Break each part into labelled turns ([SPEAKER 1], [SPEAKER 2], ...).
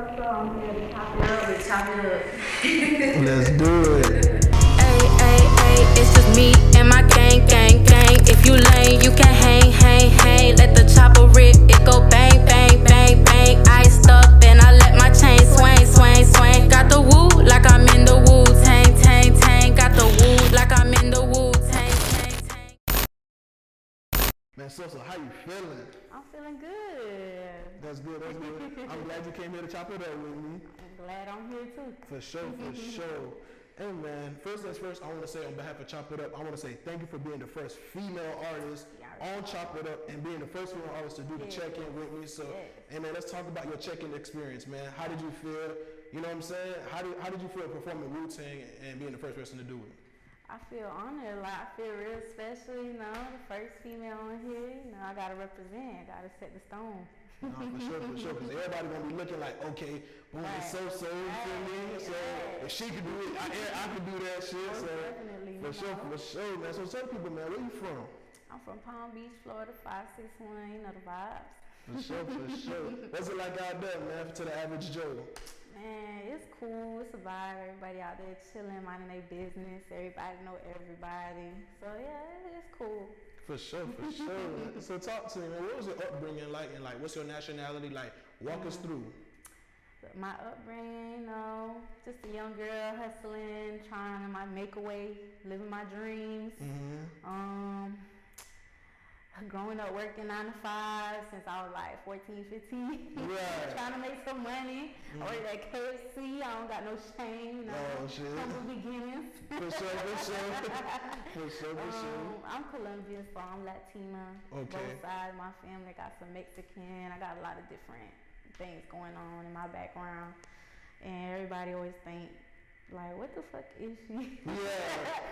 [SPEAKER 1] up, so I'm here to chop it up. Let's chop it up.
[SPEAKER 2] Let's do it.
[SPEAKER 3] Ay, ay, ay, it's just me and my gang, gang, gang. If you lame, you can hang, hang, hang. Let the chopper rip, it go bang, bang, bang, bang. Iced up and I let my chain swing, swing, swing. Got the woo like I'm in the woo, tang, tang, tang. Got the woo like I'm in the woo, tang, tang, tang.
[SPEAKER 2] Man, so how you feeling?
[SPEAKER 1] I'm feeling good.
[SPEAKER 2] That's good, that's good. I'm glad you came here to chop it up with me.
[SPEAKER 1] I'm glad I'm here too.
[SPEAKER 2] For sure, for sure. Hey man, first things first, I want to say on behalf of Chop It Up, I want to say thank you for being the first female artist on Chop It Up and being the first female artist to do the check-in with me. So, hey man, let's talk about your check-in experience, man. How did you feel? You know what I'm saying? How did you feel performing Wu-Tang and being the first person to do it?
[SPEAKER 1] I feel honored, like I feel real special, you know, the first female on here, you know, I gotta represent, gotta set the stone.
[SPEAKER 2] No, for sure, because everybody gonna be looking like, okay, boom, it's so you feel me? So if she could do it, I could do that shit. So
[SPEAKER 1] Definitely,
[SPEAKER 2] for sure, man. So tell people, man, where you from?
[SPEAKER 1] I'm from Palm Beach, Florida, 561, you know the vibes.
[SPEAKER 2] For sure. What's it like out there, man, to the average Joe?
[SPEAKER 1] Man, it's cool, it's a vibe, everybody out there chilling, minding their business, everybody know everybody. So yeah, it's cool.
[SPEAKER 2] For sure. So talk to me, man. What was your upbringing like, and like, what's your nationality like? Walk us through.
[SPEAKER 1] My upbringing, you know, just a young girl hustling, trying to make a way, living my dreams. Growing up working 9 to 5 since I was like 14, 15.
[SPEAKER 2] Right.
[SPEAKER 1] Trying to make some money. I worked at KFC. I don't got no shame, you know.
[SPEAKER 2] Oh, shit.
[SPEAKER 1] Humble beginnings.
[SPEAKER 2] For sure.
[SPEAKER 1] I'm Colombian, so I'm Latina.
[SPEAKER 2] Okay.
[SPEAKER 1] Both sides of my family got some Mexican. I got a lot of different things going on in my background. And everybody always think, like, what the fuck is she?
[SPEAKER 2] Yeah,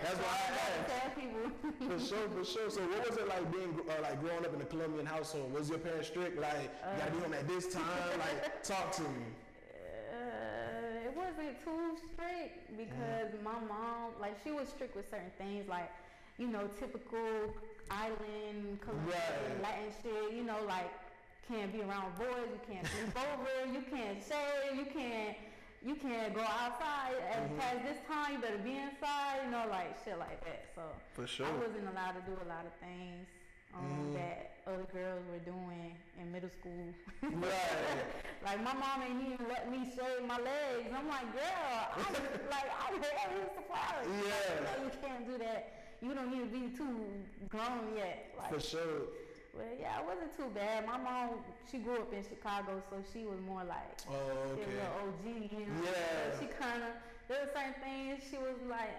[SPEAKER 2] that's why I asked.
[SPEAKER 1] Tell people.
[SPEAKER 2] For sure. So what was it like being like growing up in a Colombian household? Was your parents strict? Like, you gotta be home at this time? Like, talk to me.
[SPEAKER 1] It wasn't too strict because my mom, like, she was strict with certain things, like, you know, typical island Colombian Latin shit. You know, like, can't be around boys, you can't sleep over, you can't shave, you can't go outside past this time, you better be inside, you know, like shit like that. So
[SPEAKER 2] For sure.
[SPEAKER 1] I wasn't allowed to do a lot of things that other girls were doing in middle school.
[SPEAKER 2] Right.
[SPEAKER 1] Like my mom ain't even let me shave my legs. I'm like, girl, I'm very surprised.
[SPEAKER 2] Yeah.
[SPEAKER 1] Like, you can't do that. You don't need to be too grown yet. Like,
[SPEAKER 2] For sure.
[SPEAKER 1] well, yeah, it wasn't too bad. My mom, she grew up in Chicago, so she was more like,
[SPEAKER 2] Oh,
[SPEAKER 1] she was
[SPEAKER 2] okay.
[SPEAKER 1] a OG, you know.
[SPEAKER 2] Yeah.
[SPEAKER 1] She kind of, there were certain things she was like,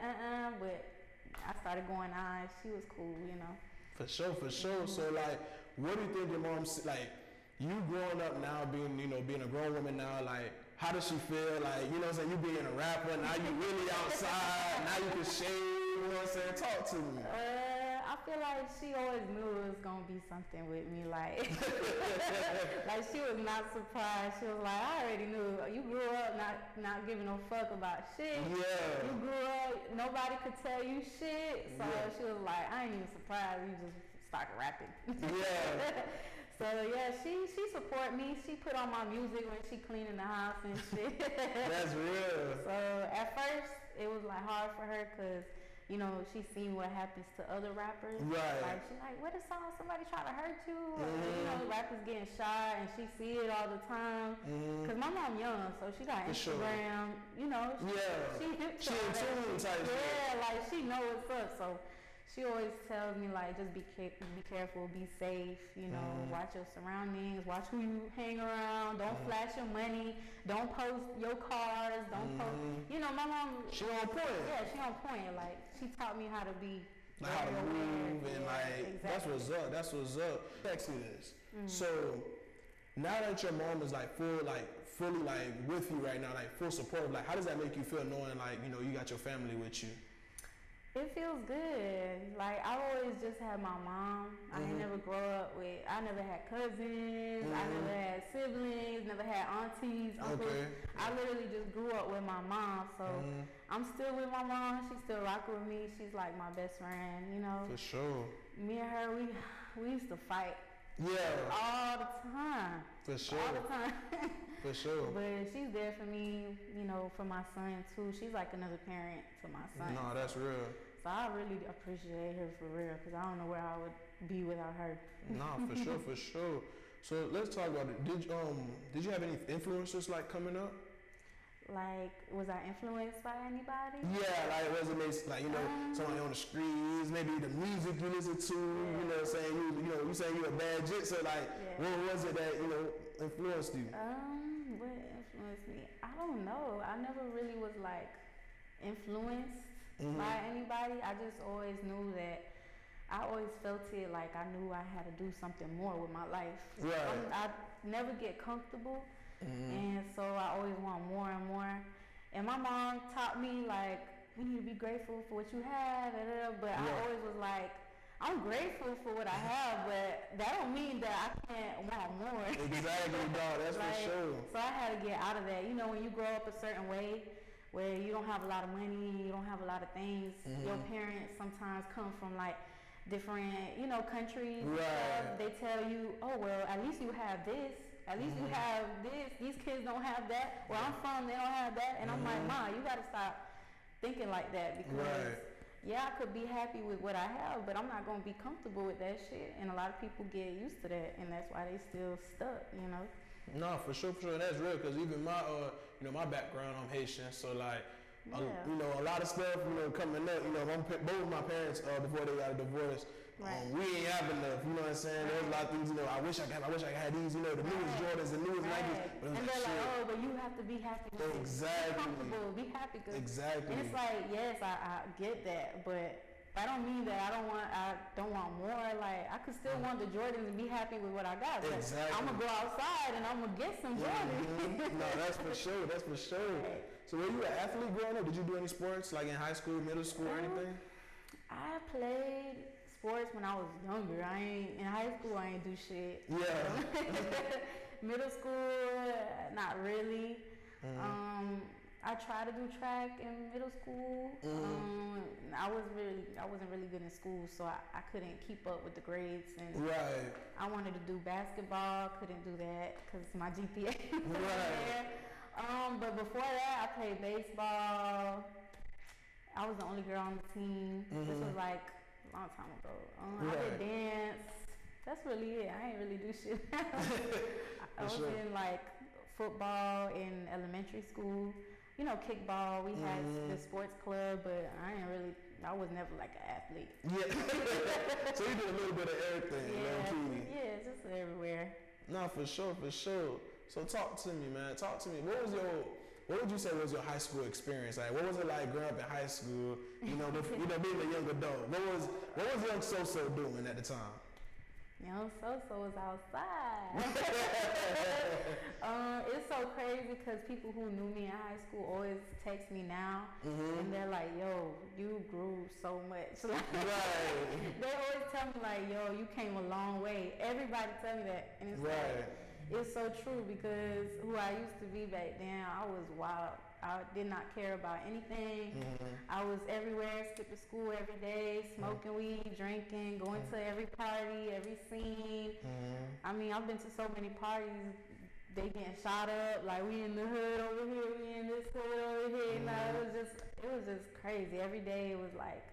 [SPEAKER 1] but I started going on. She was cool, you know.
[SPEAKER 2] For sure. So like, what do you think your mom, like, you growing up now, being a grown woman now, like, how does she feel? Like, you know what I'm saying? You being a rapper, now you really outside, now you can shave, you know what I'm saying? Talk to me.
[SPEAKER 1] I feel like she always knew it was gonna be something with me, like, like she was not surprised. She was like, I already knew. You grew up not giving no fuck about shit.
[SPEAKER 2] Yeah.
[SPEAKER 1] You grew up, nobody could tell you shit. So she was like, I ain't even surprised. You just started rapping.
[SPEAKER 2] Yeah.
[SPEAKER 1] So yeah, she support me. She put on my music when she cleaning the house and shit.
[SPEAKER 2] That's real.
[SPEAKER 1] So at first it was like hard for her because, you know, she seen what happens to other rappers.
[SPEAKER 2] Right.
[SPEAKER 1] Like she's like, what if somebody try to hurt you? Or, you know, rappers getting shot and she see it all the time. Cause my mom young, so she got Instagram. Sure. You know. She in tune type. Yeah, like she know what's up. So she always tells me like, just be careful, be safe. You know, watch your surroundings, watch who you hang around. Don't flash your money. Don't post your cars. Don't post. You know, my mom.
[SPEAKER 2] She on point.
[SPEAKER 1] Yeah, she on point. Like she taught me how to be.
[SPEAKER 2] Like how to move and like
[SPEAKER 1] exactly.
[SPEAKER 2] That's what's up. Text me this. So now that your mom is like fully like with you right now, like full support, like how does that make you feel knowing like, you know, you got your family with you?
[SPEAKER 1] It feels good. Like I always just had my mom. I ain't never I never had cousins. I never had siblings. Never had aunties, uncles.
[SPEAKER 2] Okay.
[SPEAKER 1] I literally just grew up with my mom. So I'm still with my mom. She's still rocking with me. She's like my best friend. You know.
[SPEAKER 2] For sure.
[SPEAKER 1] Me and her, we used to fight
[SPEAKER 2] Yeah.
[SPEAKER 1] All the time.
[SPEAKER 2] For sure.
[SPEAKER 1] All the time.
[SPEAKER 2] For sure.
[SPEAKER 1] But she's there for me, you know, for my son too. She's like another parent to my son.
[SPEAKER 2] No, that's real.
[SPEAKER 1] So I really appreciate her for real, because I don't know where I would be without her.
[SPEAKER 2] Nah, for sure, for sure. So let's talk about it. Did you have any influencers like coming up?
[SPEAKER 1] Like, was I influenced by anybody?
[SPEAKER 2] Yeah, like resonates, like, you know, somebody on the streets, maybe the music you listen to, you know, saying you saying you're a bad jit. So like, what was it that, you know, influenced you?
[SPEAKER 1] What influenced me? I don't know. I never really was like influenced by anybody. I just always knew that. I always felt it like I knew I had to do something more with my life.
[SPEAKER 2] Right.
[SPEAKER 1] I never get comfortable. And so I always want more and more. And my mom taught me, like, we need to be grateful for what you have, but I always was like, I'm grateful for what I have, but that don't mean that I can't want more.
[SPEAKER 2] Exactly, dog. That's like, for sure.
[SPEAKER 1] So I had to get out of that. You know, when you grow up a certain way, where you don't have a lot of money, you don't have a lot of things, your parents sometimes come from, like, different, you know, countries.
[SPEAKER 2] Right.
[SPEAKER 1] They tell you, oh, well, at least you have this. At least you have this. These kids don't have that. Where I'm from, they don't have that. And I'm like, Ma, you got to stop thinking like that, because, I could be happy with what I have, but I'm not going to be comfortable with that shit. And a lot of people get used to that, and that's why they still stuck, you know?
[SPEAKER 2] No, for sure. That's real, because even my, my background, I'm Haitian, so like, you know, a lot of stuff, you know, coming up, you know, both of my parents, before they got a divorce, we ain't have enough, you know what I'm saying? There's a lot of things, you know, I wish I had these, you know, the newest Jordans, the newest Nikes.
[SPEAKER 1] And they're like, oh, but you have to be happy with it.
[SPEAKER 2] Exactly.
[SPEAKER 1] Be comfortable, be happy.
[SPEAKER 2] Exactly.
[SPEAKER 1] And it's like, yes, I get that, but that don't mean that I don't want more. Like, I could still want the Jordans and be happy with what I got. But
[SPEAKER 2] exactly.
[SPEAKER 1] I'm gonna go outside and I'm gonna get some Jordans.
[SPEAKER 2] No, that's for sure. That's for sure. So were you an athlete growing up? Did you do any sports, like in high school, middle school, or anything?
[SPEAKER 1] I played sports when I was younger. In high school, I ain't do shit.
[SPEAKER 2] Yeah.
[SPEAKER 1] Middle school, not really. I tried to do track in middle school. I wasn't really good in school, so I couldn't keep up with the grades. And I wanted to do basketball, couldn't do that because my GPA wasn't there. But before that, I played baseball. I was the only girl on the team. This was like a long time ago. I did dance. That's really it. I ain't really do shit. I was in like football in elementary school. You know, kickball. We had the sports club, but I was never like an athlete. Yeah.
[SPEAKER 2] So you did a little bit of everything.
[SPEAKER 1] Yeah, just everywhere.
[SPEAKER 2] No, for sure. So talk to me, man. Talk to me. What would you say was your high school experience? Like, what was it like growing up in high school? You know, being a young adult. What was young So-So doing at the time?
[SPEAKER 1] Young So-So was outside. It's so crazy because people who knew me in high school always text me now, and they're like, "Yo, you grew so much." They always tell me like, "Yo, you came a long way." Everybody tell me that, and it's like, it's so true because who I used to be back then, I was wild. I did not care about anything. I was everywhere, skipping school every day, smoking weed, drinking, going to every party, every scene. I mean, I've been to so many parties, they getting shot up, like we in the hood over here, we in this hood over here. You know, it was just crazy. Every day it was like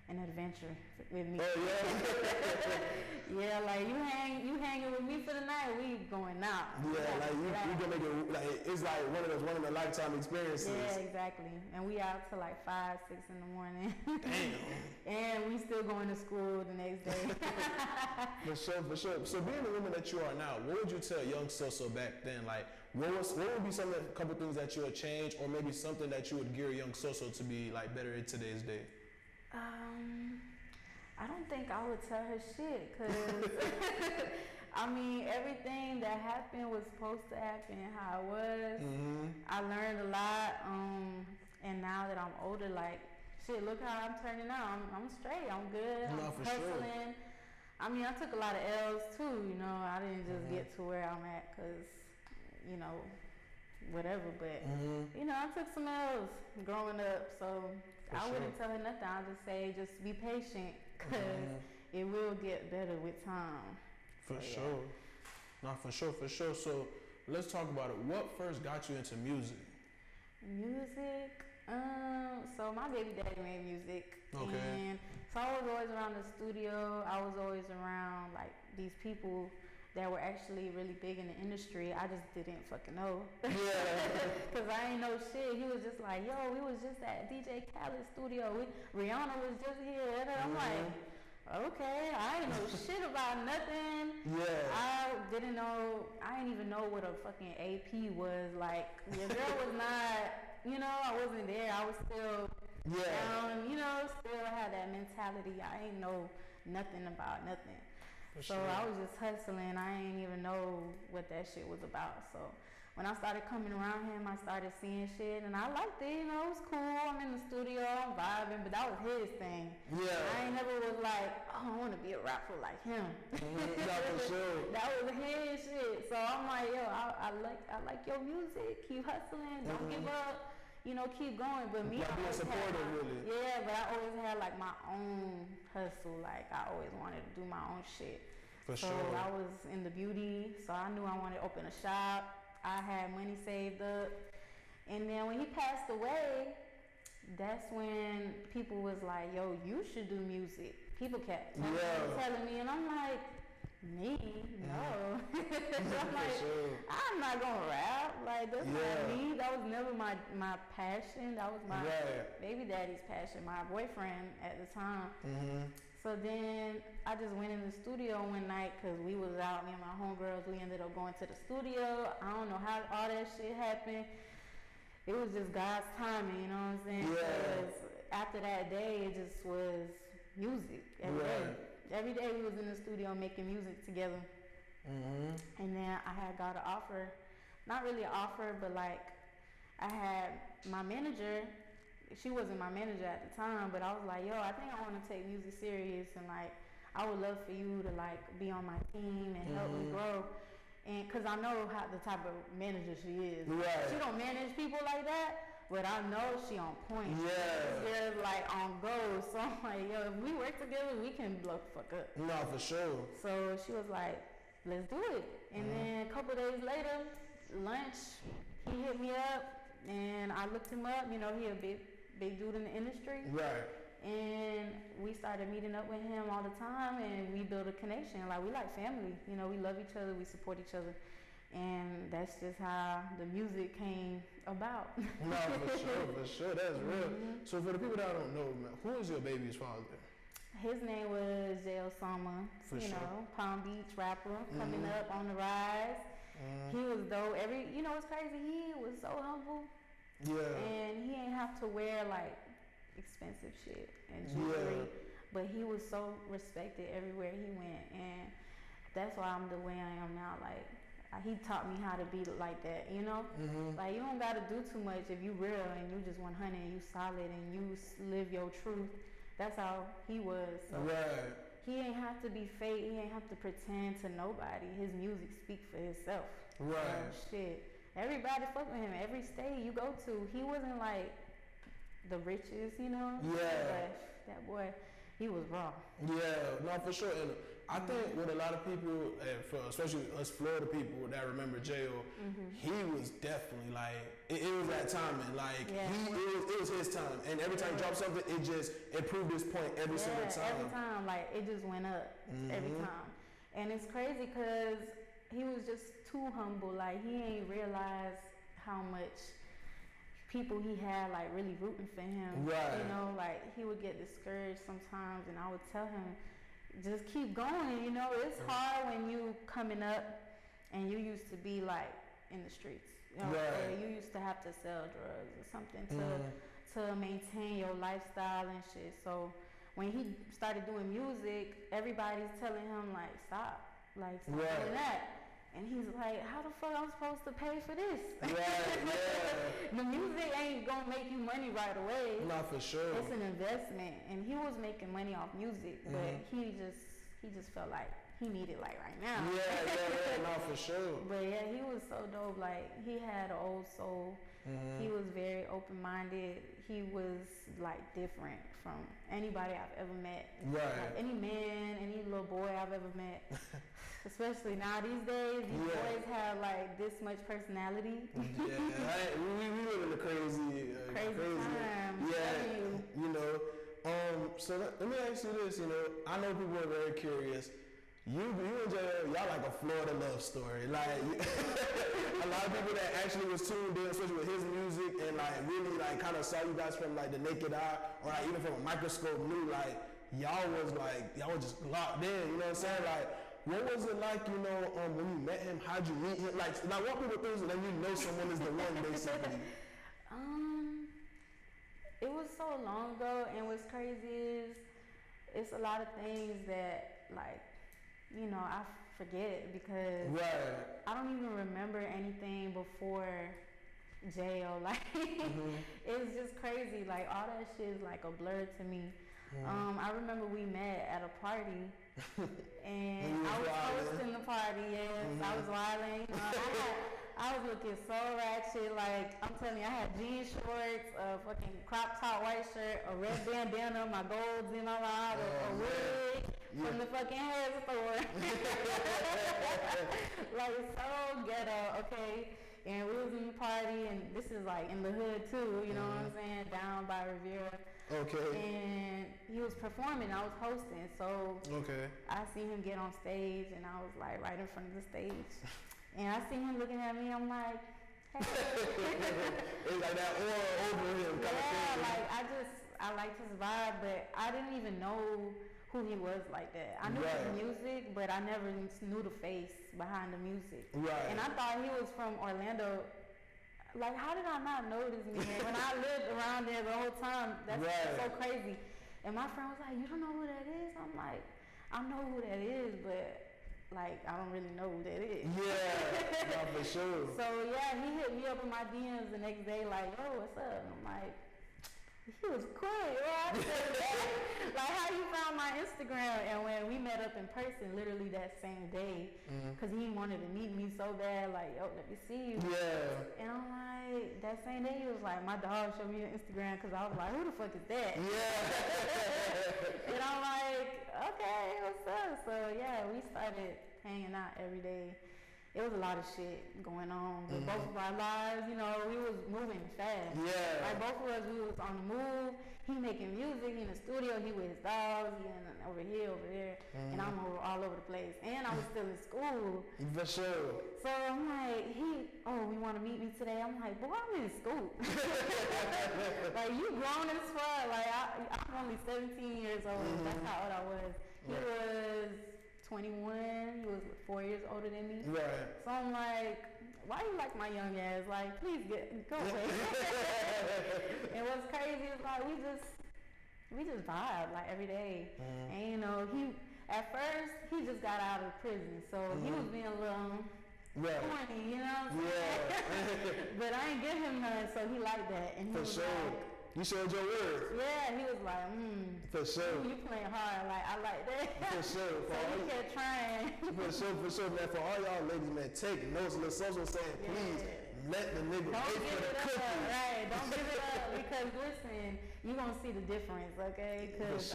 [SPEAKER 1] an adventure with me.
[SPEAKER 2] Oh yeah.
[SPEAKER 1] Yeah, like you hanging with me for the night, we going out.
[SPEAKER 2] Yeah, like you gonna make it like it's like one of the lifetime experiences.
[SPEAKER 1] Yeah, exactly. And we out till like 5, 6 in the morning.
[SPEAKER 2] Damn.
[SPEAKER 1] And we still going to school the next day.
[SPEAKER 2] For sure. So being the woman that you are now, what would you tell young So-So back then? Like what would be a couple things that you would change, or maybe something that you would gear young So-So to be like better in today's day?
[SPEAKER 1] I don't think I would tell her shit, cause I mean everything that happened was supposed to happen how it was. I learned a lot, and now that I'm older, like shit, look how I'm turning out. I'm straight. I'm good. I'm hustling. Sure. I mean, I took a lot of L's too. You know, I didn't just get to where I'm at, cause you know, whatever. But you know, I took some L's growing up, so. I wouldn't tell her nothing. I'll just say, just be patient, because it will get better with time.
[SPEAKER 2] For sure. Not for sure. So let's talk about it. What first got you into music?
[SPEAKER 1] Music? So my baby daddy made music.
[SPEAKER 2] Okay.
[SPEAKER 1] And so I was always around the studio. I was always around like these people that were actually really big in the industry. I just didn't fucking know.
[SPEAKER 2] Yeah.
[SPEAKER 1] Cause I ain't know shit. He was just like, yo, we was just at DJ Khaled's studio. Rihanna was just here. And I'm like, okay, I ain't know shit about nothing.
[SPEAKER 2] Yeah.
[SPEAKER 1] I didn't even know what a fucking AP was. Like, your girl was not, I wasn't there. I was still down, still had that mentality. I ain't know nothing about nothing. So I was just hustling. I ain't even know what that shit was about. So when I started coming around him, I started seeing shit, and I liked it. It was cool. I'm in the studio, I'm vibing, but that was his thing. Yeah. I ain't never was like, oh, I want to be a rapper like him.
[SPEAKER 2] Not for sure.
[SPEAKER 1] That was his shit. So I'm like, yo, I like your music. Keep hustling. Don't give up. Keep going. But me, I always yeah, but I always had like my own hustle. Like I always wanted to do my own shit.
[SPEAKER 2] For sure.
[SPEAKER 1] So I was in the beauty, so I knew I wanted to open a shop. I had money saved up. And then when he passed away, that's when people was like, yo, you should do music. People kept telling me, and I'm like, me? No. I'm like, I'm not gonna rap. Like, that's not me. That was never my passion. That was my baby daddy's passion, my boyfriend at the time. So then I just went in the studio one night because we was out, me and my homegirls, we ended up going to the studio. I don't know how all that shit happened. It was just God's timing, you know what I'm saying? Because after that day, it just was music every day. Every day we was in the studio making music together. And then I had got an offer, not really an offer, but like I had my manager, she wasn't my manager at the time, but I was like, yo, I think I want to take music serious, and like I would love for you to like be on my team and help me grow. And cause I know how the type of manager she is. She don't manage people like that. But I know she on point. She's like on go. So I'm like, yo, if we work together, we can blow the fuck up.
[SPEAKER 2] No, for sure.
[SPEAKER 1] So she was like, let's do it. And then a couple days later, lunch, he hit me up, and I looked him up. He a big dude in the industry.
[SPEAKER 2] Right.
[SPEAKER 1] And we started meeting up with him all the time, and we built a connection. Like, we like family. We love each other. We support each other. And that's just how the music came about.
[SPEAKER 2] No, for sure. That's real. So for the people that don't know, man, who is your baby's father?
[SPEAKER 1] His name was J.L. Sama, Palm Beach rapper, coming up on the rise. He was dope. It's crazy. He was so humble. Yeah. And he ain't have to wear like expensive shit and jewelry. But he was so respected everywhere he went. And that's why I'm the way I am now. Like, he taught me how to be like that, Like, you don't gotta do too much if you real and you just 100 and you solid and you live your truth. That's how he was. So he ain't have to be fake. He ain't have to pretend to nobody. His music speaks for itself. Shit. Everybody fuck with him. Every state you go to, he wasn't like the richest, But that boy, he was raw. Yeah,
[SPEAKER 2] no, for sure. And I think with a lot of people, especially us Florida people that remember J.O., he was definitely like, it was that timing. Like, it was his time. And every time he dropped something, it proved his point every single time.
[SPEAKER 1] Every time, like, it just went up every time. And it's crazy because he was just too humble. Like, he ain't realized how much people he had, like, really rooting for him. Like, he would get discouraged sometimes, and I would tell him, just keep going, it's hard when you coming up and you used to be like in the streets. You used to have to sell drugs or something to maintain your lifestyle and shit. So when he started doing music, everybody's telling him like, stop doing that. And he's like, how the fuck I'm supposed to pay for this? The music ain't gonna make you money right away.
[SPEAKER 2] Not for sure.
[SPEAKER 1] It's an investment. And he was making money off music, but he just felt like he needed like right now.
[SPEAKER 2] Not for sure.
[SPEAKER 1] But yeah, he was so dope. Like, he had an old soul. He was very open-minded. He was like different from anybody I've ever met. Like, any man, any little boy I've ever met. Especially now these days, these boys have like this much personality.
[SPEAKER 2] Yeah, we live in a crazy
[SPEAKER 1] time.
[SPEAKER 2] Yeah, you know. So let me ask you this. You know, I know people are very curious. You and JL, y'all like a Florida love story. Like a lot of people that actually was tuned in, especially with his music, and like really like kind of saw you guys from like the naked eye, or like even from a microscope, knew like y'all was just locked in. You know what I'm saying? Like, what was it like? You know, when you met him, how'd you meet him? Like what people think is that you know someone is the one, basically.
[SPEAKER 1] It was so long ago, and what's crazy is it's a lot of things that like, you know, I forget because I don't even remember anything before jail. Like, it's just crazy. Like, all that shit is like a blur to me. I remember we met at a party, and I was hosting the party. Yes, I was wilding. I was looking so ratchet. Like, I'm telling you, I had jean shorts, a fucking crop top white shirt, a red bandana, my golds in my eye, a wig from the fucking hair store. Like, so ghetto, okay? And we was in the party, and this is like in the hood too, you know what I'm saying? Down by Riviera.
[SPEAKER 2] Okay.
[SPEAKER 1] And he was performing, I was hosting, so I seen him get on stage, and I was like right in front of the stage. And I seen him looking at me, I'm like, hey.
[SPEAKER 2] It's like that aura over him kind of thing.
[SPEAKER 1] Like I liked his vibe, but I didn't even know who he was like that. I knew his music, but I never knew the face behind the music. Right. And I thought he was from Orlando. Like, how did I not know this man when I lived around there the whole time? That's so crazy. And my friend was like, you don't know who that is? I'm like, I know who that is, but like, I don't really know who that is.
[SPEAKER 2] Yeah, not for sure.
[SPEAKER 1] So yeah, he hit me up in my DMs the next day like, oh, what's up? And I'm like, he was cool. Like, how you found my Instagram? And when we met up in person, literally that same day, because he wanted to meet me so bad, like, yo, let me see you. Yeah. And I'm like, that same day, he was like, my dog showed me your Instagram, because I was like, who the fuck is that? Yeah. And I'm like, okay, what's up? So yeah, we started hanging out every day. It was a lot of shit going on with both of our lives. You know, we was moving fast. Yeah. Like, both of us, we was on the move. He making music, he in the studio, he with his dogs, he over here, over there, and I'm all over the place. And I was still in school.
[SPEAKER 2] For sure.
[SPEAKER 1] So I'm like, we want to meet me today. I'm like, boy, I'm in school. Like, you grown as fuck. Like, I'm only 17 years old. That's how old I was. He was 21, he was 4 years older than me. Right. So I'm like, why you like my young ass? Like, please go away. And what's crazy is like we just vibe like every day. And you know, at first he just got out of prison, so he was being a little corny, you know what I'm saying? But I ain't give him none, so he liked that. And he was like,
[SPEAKER 2] you showed your words.
[SPEAKER 1] Yeah, he was like,
[SPEAKER 2] For sure.
[SPEAKER 1] You playing hard, like, I like that.
[SPEAKER 2] For sure.
[SPEAKER 1] So he kept trying.
[SPEAKER 2] For sure, man. For all y'all ladies, man, take notes. Little social saying, please, let the nigga wait for the cookie.
[SPEAKER 1] Right, don't give it up, because listen, you gonna see the difference, okay? Because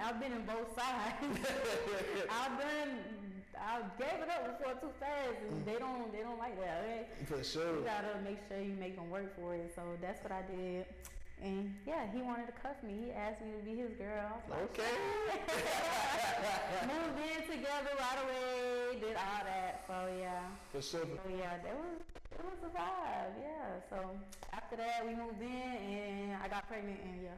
[SPEAKER 1] I've been in both sides. I gave it up before too fast, and they don't like that, okay? For sure. You gotta make sure you make them work for it. So that's what I did. And yeah, he wanted to cuff me. He asked me to be his girl. I was like, okay. Moved in together right away, did all that. So yeah.
[SPEAKER 2] For sure.
[SPEAKER 1] So yeah, it was a vibe, yeah. So after that, we moved in, and I got pregnant, and yeah.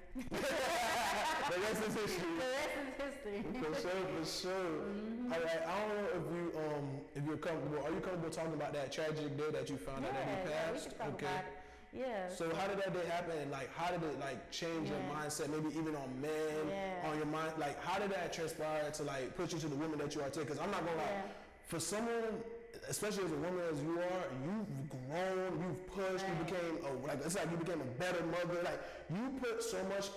[SPEAKER 2] The rest is history.
[SPEAKER 1] The rest is history.
[SPEAKER 2] For sure. All right, I don't know if you're comfortable. Are you comfortable talking about that tragic day that you found out that he passed?
[SPEAKER 1] Yeah, we can talk about it. Yeah.
[SPEAKER 2] So how did that day happen? And like, how did it like change your mindset? Maybe even on men, on your mind. Like, how did that transpire to like push you to the woman that you are today? Because I'm not gonna lie, for someone, especially as a woman as you are, you've grown, you've pushed, you became it's like you became a better mother. Like, you put so much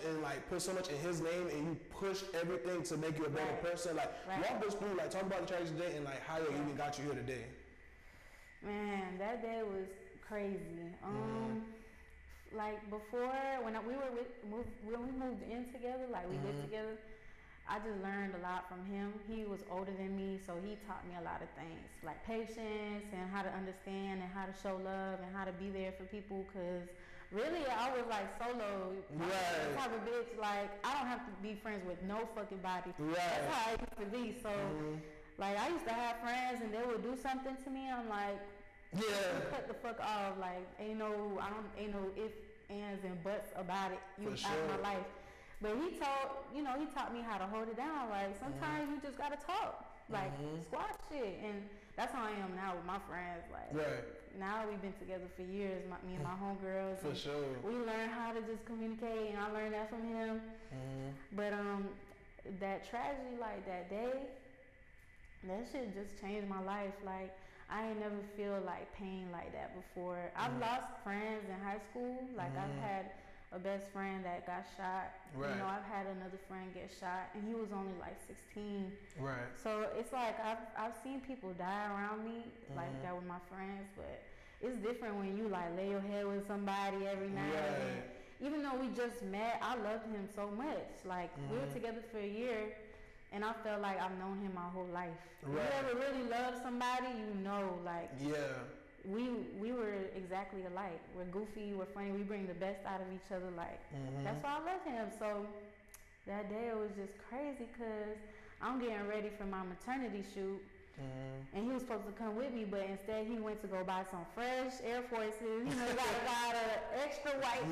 [SPEAKER 2] in his name, and you pushed everything to make you a better person. Like, walk us through, like, talk about the tragic day and like how it even got you here today.
[SPEAKER 1] Man, that day was crazy. Like, before, when we moved in together, like we lived together, I just learned a lot from him. He was older than me, so he taught me a lot of things, like patience and how to understand and how to show love and how to be there for people. Cause really, I was like solo. Right. Type of bitch. Like I don't have to be friends with no fucking body. Right. That's how I used to be. So, like I used to have friends and they would do something to me. I'm like, yeah, cut the fuck off. Like ain't no ifs, ands, and buts about it. You out of my life. But he taught me how to hold it down. Like sometimes you just gotta talk, like squash shit, and that's how I am now with my friends. Like now we've been together for years, me and my homegirls. For sure. We learned how to just communicate, and I learned that from him. But that tragedy, like that day, that shit just changed my life. Like I ain't never feel like pain like that before. I've lost friends in high school. Like I've had a best friend that got shot. Right. You know, I've had another friend get shot, and he was only like 16. Right. So it's like I've seen people die around me like that with my friends, but it's different when you like lay your head with somebody every night. Right. Even though we just met, I loved him so much. Like we were together for a year, and I felt like I've known him my whole life. Right. If you ever really love somebody, you know, like we were exactly alike. We're goofy, we're funny, we bring the best out of each other. Like that's why I love him. So that day it was just crazy because I'm getting ready for my maternity shoot, and he was supposed to come with me, but instead he went to go buy some fresh Air Forces. You know, he got a lot of extra white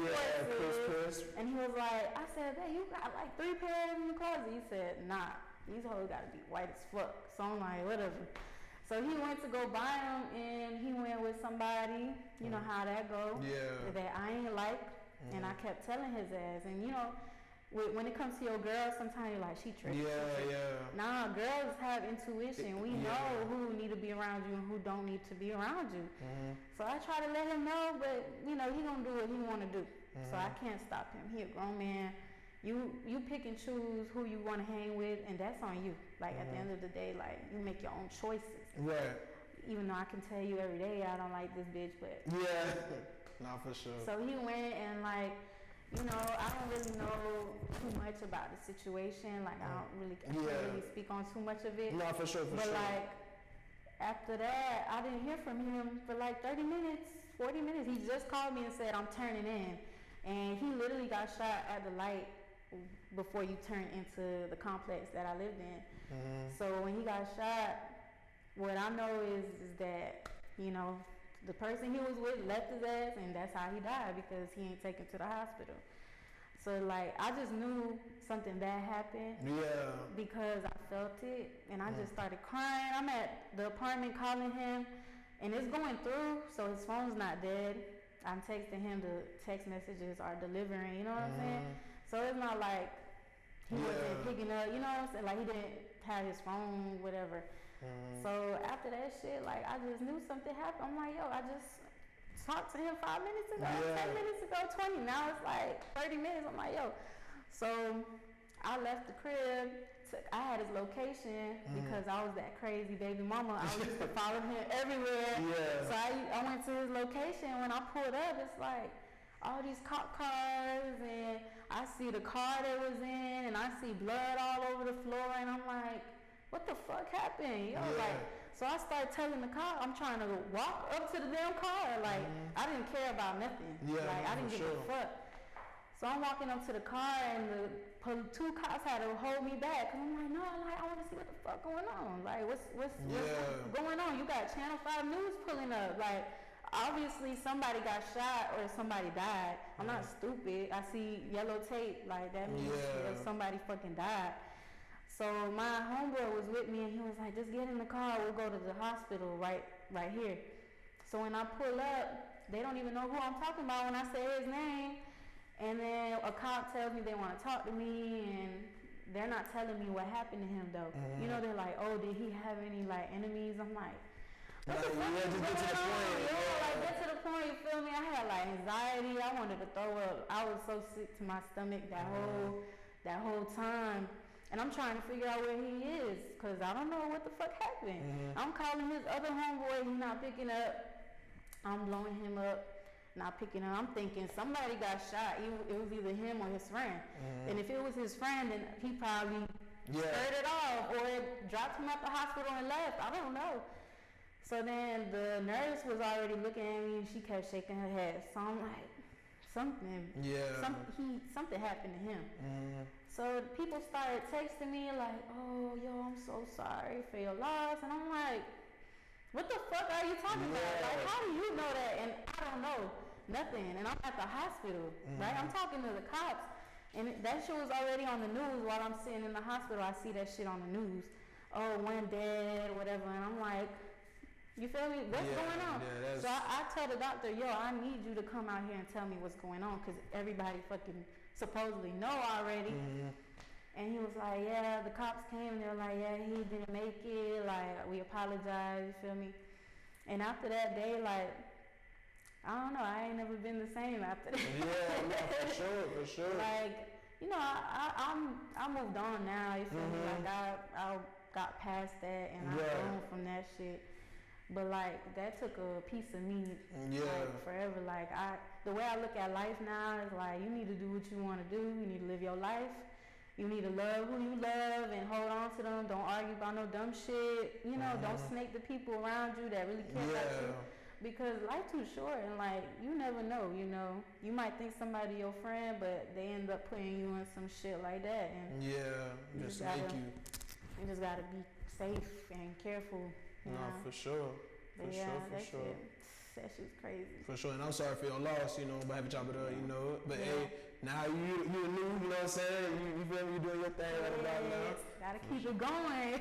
[SPEAKER 1] Forces. And he was like, I said, "Hey, you got like 3 pairs in the closet." He said, "Nah, these hoes gotta be white as fuck." So I'm like, whatever. So he went to go buy them, and he went with somebody. You know how that go. Yeah. That I ain't like, and I kept telling his ass. And you know, when it comes to your girl, sometimes you're like, she tricky. Yeah. Nah, girls have intuition. We know who need to be around you and who don't need to be around you. So I try to let him know, but you know, he gonna do what he wanna do. So I can't stop him. He a grown man. You pick and choose who you want to hang with, and that's on you. Like at the end of the day, like you make your own choices. Right. Even though I can tell you every day I don't like this bitch, but
[SPEAKER 2] not for sure.
[SPEAKER 1] So he went, and like, you know, I don't really know too much about the situation. Like I can't really speak on too much of it.
[SPEAKER 2] No, for sure.
[SPEAKER 1] But like after that, I didn't hear from him for like 30 minutes, 40 minutes. He just called me and said, "I'm turning in," and he literally got shot at the light before you turn into the complex that I lived in. So when he got shot, what I know is that, you know, the person he was with left his ass, and that's how he died, because he ain't taken to the hospital. So like I just knew something bad happened because I felt it, and I just started crying. I'm at the apartment calling him, and it's going through, so his phone's not dead. I'm texting him, the text messages are delivering, you know what I'm saying? So it's not like he wasn't picking up, you know what I'm saying? Like he didn't have his phone, whatever. So after that shit, like I just knew something happened. I'm like, yo, I just talked to him 5 minutes ago, 10 minutes ago, 20. Now it's like 30 minutes. I'm like, yo. So I left the crib. I had his location because I was that crazy baby mama. I used to follow him everywhere. So I went to his location. When I pulled up, it's like all these cop cars, and I see the car they was in, and I see blood all over the floor, and I'm like, what the fuck happened? Yo, like, so I started telling the car, I'm trying to walk up to the damn car. Like, I didn't care about nothing. Like, I didn't give a fuck. So I'm walking up to the car, and the 2 cops had to hold me back. And I'm like, no, like, I want to see what the fuck going on. Like, what's going on? You got Channel 5 News pulling up. Like, obviously somebody got shot or somebody died. I'm not stupid. I see yellow tape. Like, that means somebody fucking died. So my homeboy was with me, and he was like, just get in the car, we'll go to the hospital right here. So when I pull up, they don't even know who I'm talking about when I say his name. And then a cop tells me they want to talk to me, and they're not telling me what happened to him though. You know, they're like, oh, did he have any like enemies? I'm like, what the fuck is going on? Like, get to the point, you feel me? I had like anxiety, I wanted to throw up. I was so sick to my stomach that whole time. And I'm trying to figure out where he is, because I don't know what the fuck happened. I'm calling his other homeboy, he's not picking up. I'm blowing him up, not picking up. I'm thinking somebody got shot. It was either him or his friend. And if it was his friend, then he probably skirted off, or it dropped him at the hospital and left. I don't know. So then the nurse was already looking at me and she kept shaking her head. So I'm like, something happened to him. Mm-hmm. So people started texting me like, oh, yo, I'm so sorry for your loss. And I'm like, what the fuck are you talking about? Like, how do you know that? And I don't know nothing. And I'm at the hospital, right? I'm talking to the cops. And that shit was already on the news while I'm sitting in the hospital. I see that shit on the news. Oh, one dead, whatever. And I'm like, you feel me? What's going on? Yeah, so I tell the doctor, yo, I need you to come out here and tell me what's going on, because everybody fucking supposedly know already. Mm-hmm. And he was like, yeah, the cops came and they were like, yeah, he didn't make it. Like, we apologize, you feel me? And after that day, like, I don't know, I ain't never been the same after that.
[SPEAKER 2] Yeah, no, for sure.
[SPEAKER 1] Like, you know, I moved on now, you feel me? Like, I got past that and I've grown from that shit. But like that took a piece of me like forever. Like the way I look at life now is like, you need to do what you want to do. You need to live your life. You need to love who you love and hold on to them. Don't argue about no dumb shit. You know, don't snake the people around you that really care about you. Because life's too short and like you never know. You know, you might think somebody your friend, but they end up putting you in some shit like that. And
[SPEAKER 2] you just gotta
[SPEAKER 1] be safe and careful.
[SPEAKER 2] No, for sure. For sure.
[SPEAKER 1] That shit's crazy.
[SPEAKER 2] For sure. And I'm sorry for your loss, you know, but have a chop it up, you know. But hey, now you new, you know what I'm saying? You feel me? You doing your thing right about now.
[SPEAKER 1] Gotta keep it going.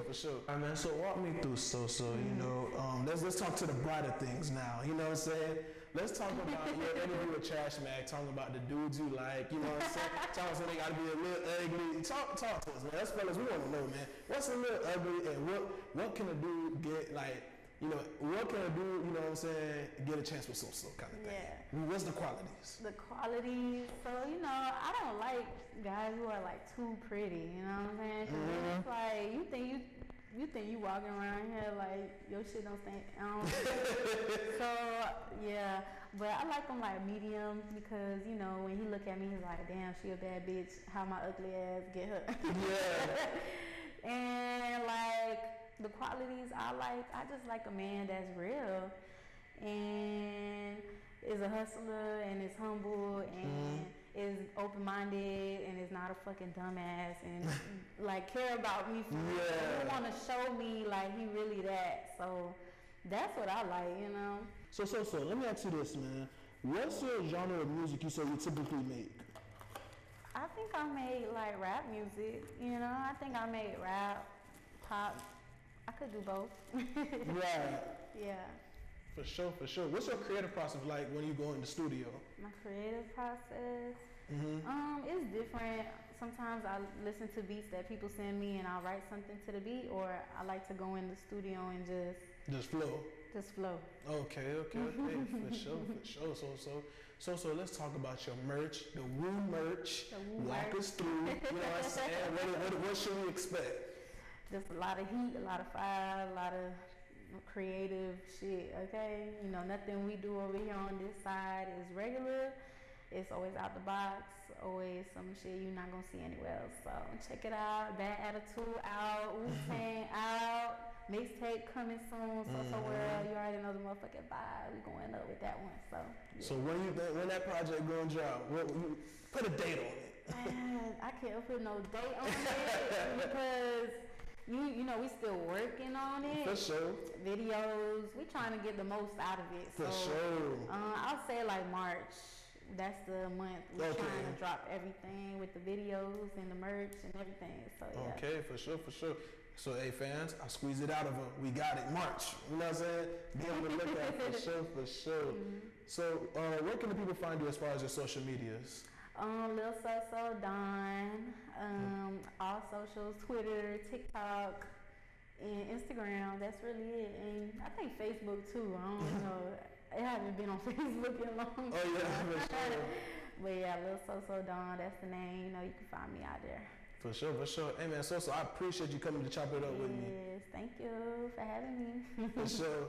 [SPEAKER 2] For sure. All right, man. So walk me through you know, let's talk to the brighter things now. You know what I'm saying? Let's talk about your interview with Trash Mag, talking about the dudes you like, you know what I'm saying? Talking about they gotta be a little ugly. Talk to us, man. Us fellas, we wanna know, man. What's a little ugly and what can a dude get, like, you know, what can a dude, you know what I'm saying, get a chance with so kind of thing? Yeah. What's the qualities?
[SPEAKER 1] The qualities, so, you know, I don't like guys who are like too pretty, you know what I'm saying? Cause it's like, you think you walking around here like your shit don't stink. So yeah, but I like them like medium because you know when he look at me he's like, damn, she a bad bitch. How my ugly ass get her? Yeah. And like the qualities I just like a man that's real and is a hustler and is humble and is open-minded and is not a fucking dumbass and like care about me for real. He want to show me like he really that. So that's what I like, you know.
[SPEAKER 2] So let me ask you this, man. What's your genre of music you say you typically make?
[SPEAKER 1] I think I made like rap music, you know. I think I made rap, pop. I could do both.
[SPEAKER 2] Right.
[SPEAKER 1] Yeah.
[SPEAKER 2] For sure. What's your creative process like when you go in the studio?
[SPEAKER 1] My creative process? It's different. Sometimes I listen to beats that people send me and I'll write something to the beat, or I like to go in the studio and
[SPEAKER 2] just flow. Okay. Hey, for sure. So let's talk about your merch, the Woo merch. Walk us through, you know what I'm saying? What should we expect?
[SPEAKER 1] Just a lot of heat, a lot of fire, a lot of creative shit, okay? You know, nothing we do over here on this side is regular. It's always out the box, always some shit you're not gonna see anywhere else. So check it out. Bad Attitude out, Wu-Tang out, mixtape coming soon. So World, you already know the motherfucking vibe. We going up with that one. So yeah.
[SPEAKER 2] So when that project gonna drop? Put a date on it.
[SPEAKER 1] Man, I can't put no date on it because you know, we still working on it.
[SPEAKER 2] For sure.
[SPEAKER 1] Videos, we trying to get the most out of it.
[SPEAKER 2] For sure.
[SPEAKER 1] I'll say like March. That's the month we're trying to drop everything with the videos and the merch and everything. So yeah.
[SPEAKER 2] Okay, for sure. So hey fans, I squeeze it out of her. We got it, March. You know what I'm saying? Be on the lookout for sure. So where can the people find you as far as your social medias?
[SPEAKER 1] Lil So Don, all socials, Twitter, TikTok, and Instagram. That's really it. And I think Facebook too. I don't know. I haven't been on Facebook in a long time.
[SPEAKER 2] Oh yeah, for sure.
[SPEAKER 1] But yeah, Lil So Don, that's the name. You know, you can find me out there.
[SPEAKER 2] For sure. Hey man, So I appreciate you coming to chop it up with me.
[SPEAKER 1] Yes, thank you for having me.
[SPEAKER 2] For sure.